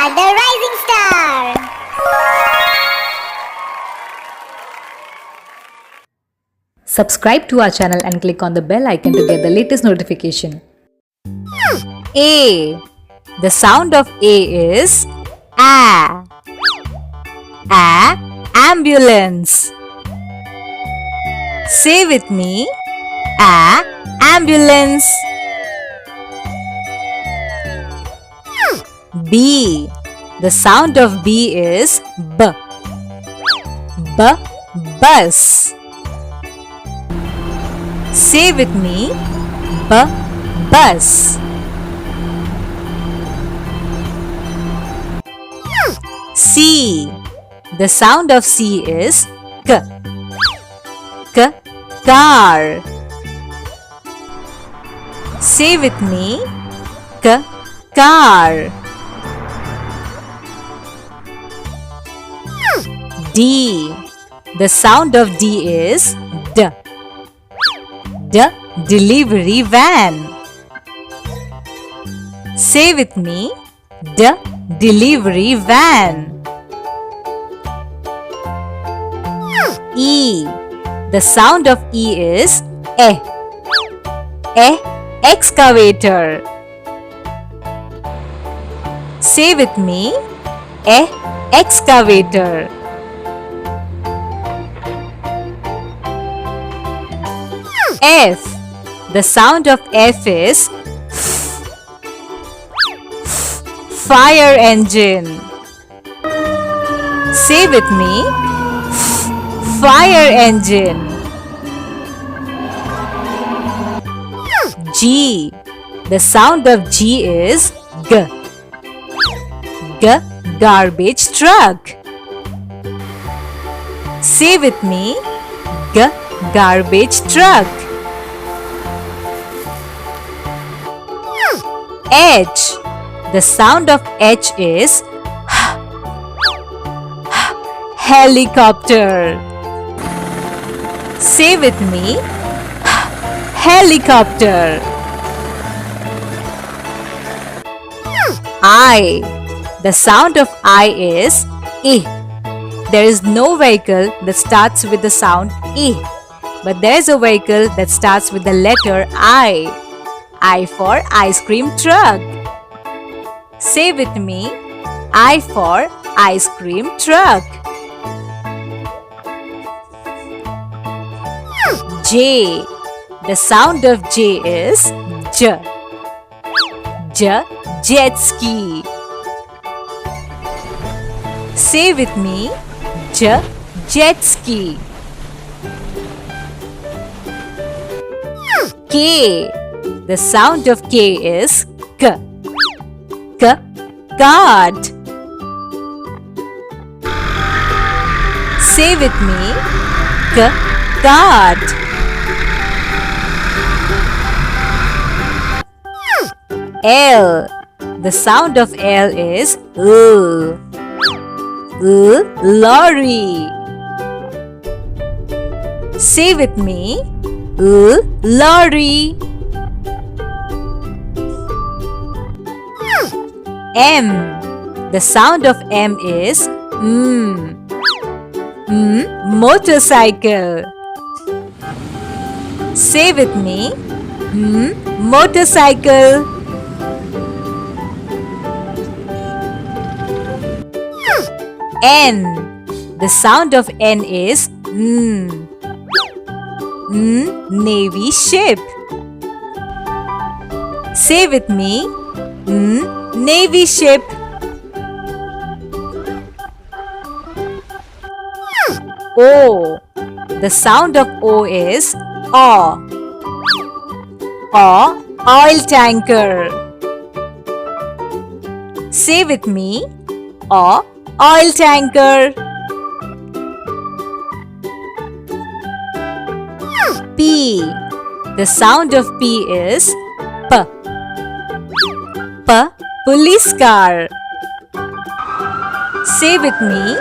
are the rising star. Subscribe to our channel and click on the bell icon to get the latest notification. A. The sound of A is A. A. Ambulance. Say with me. A. Ambulance. B. The sound of B is B. B. Bus. Say with me. B. Bus. C. The sound of C is K. K. Car. Say with me. K. Car. D. The sound of D is D. D. Delivery van. Say with me. D. Delivery van. E. The sound of E is E. E. Excavator. Say with me. E. Excavator. F. The sound of F is fire engine. Say with me. Fire engine. G. The sound of G is G. G. Garbage truck. Say with me. G. Garbage truck. H. The sound of H is helicopter. Say with me. Helicopter. I. The sound of I is E. There is no vehicle that starts with the sound E, but there is a vehicle that starts with the letter I. I for ice cream truck. Say with me. I for ice cream truck. J. The sound of J is J. J. Jet ski. Say with me. J. Jet ski. K. The sound of K is K. K. Kart. Say with me. K. Kart. L. The sound of L is L. L. Lorry. Say with me. L. Lorry. M. The sound of M is M. Motorcycle. Say with me. Motorcycle. N. The sound of N is N. Navy ship. Say with me. Navy ship. O. The sound of O is O. O. Oil tanker. Say with me. O. Oil tanker. P. The sound of P is P. P. Police car. Say with me.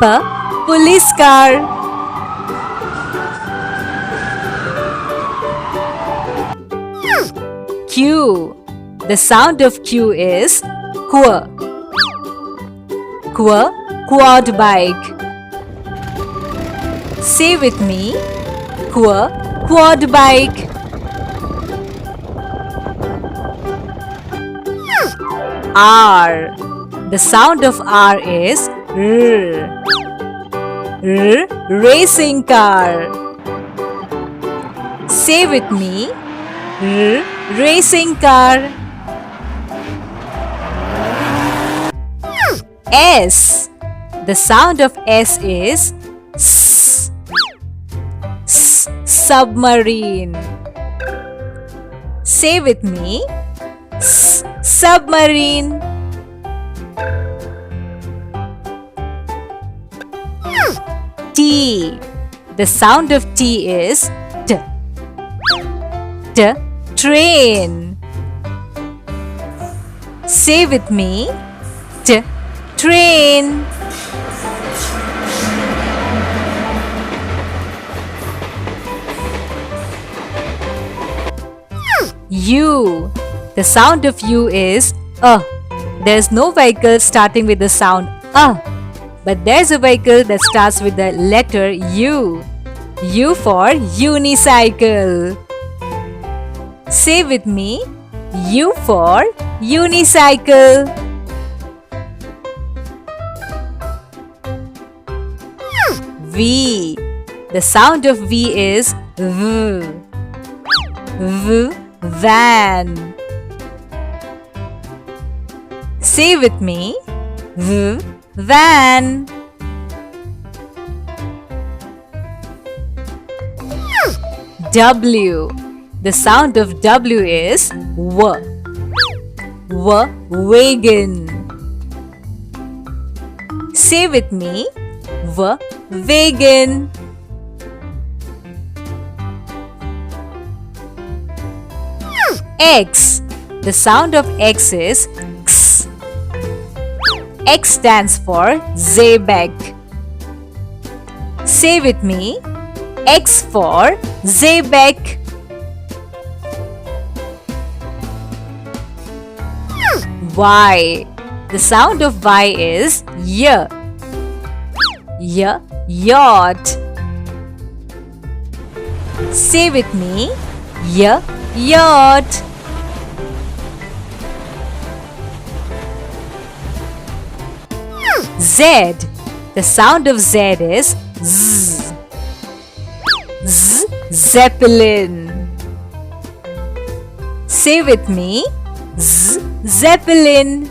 P. Police car. Q. The sound of Q is Q. Quad bike. Say with me. Quad bike. R. The sound of R is R. Racing car. Say with me. Racing car. S. The sound of S is S. Submarine. Say with me. Submarine. T. The sound of T is T. Train. Say with me. Train. U. The sound of U is There's no vehicle starting with the sound but there's a vehicle that starts with the letter U. U for unicycle. Say with me. U for unicycle. V. The sound of V is V. Van. Say with me. Van. W. The sound of W is Wagon. Say with me. Wagon. X. The sound of X is X. X stands for Xebec. Say with me. X for Xebec. Y. The sound of Y is Y. Yacht. Say with me. Yacht. Z. The sound of Z is Z. Zeppelin. Say with me. Zeppelin.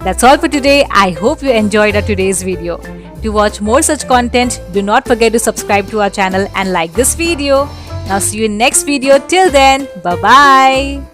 That's all for today. I hope you enjoyed our today's video. To watch more such content, do not forget to subscribe to our channel and like this video. Now see you in next video. Till then, bye-bye.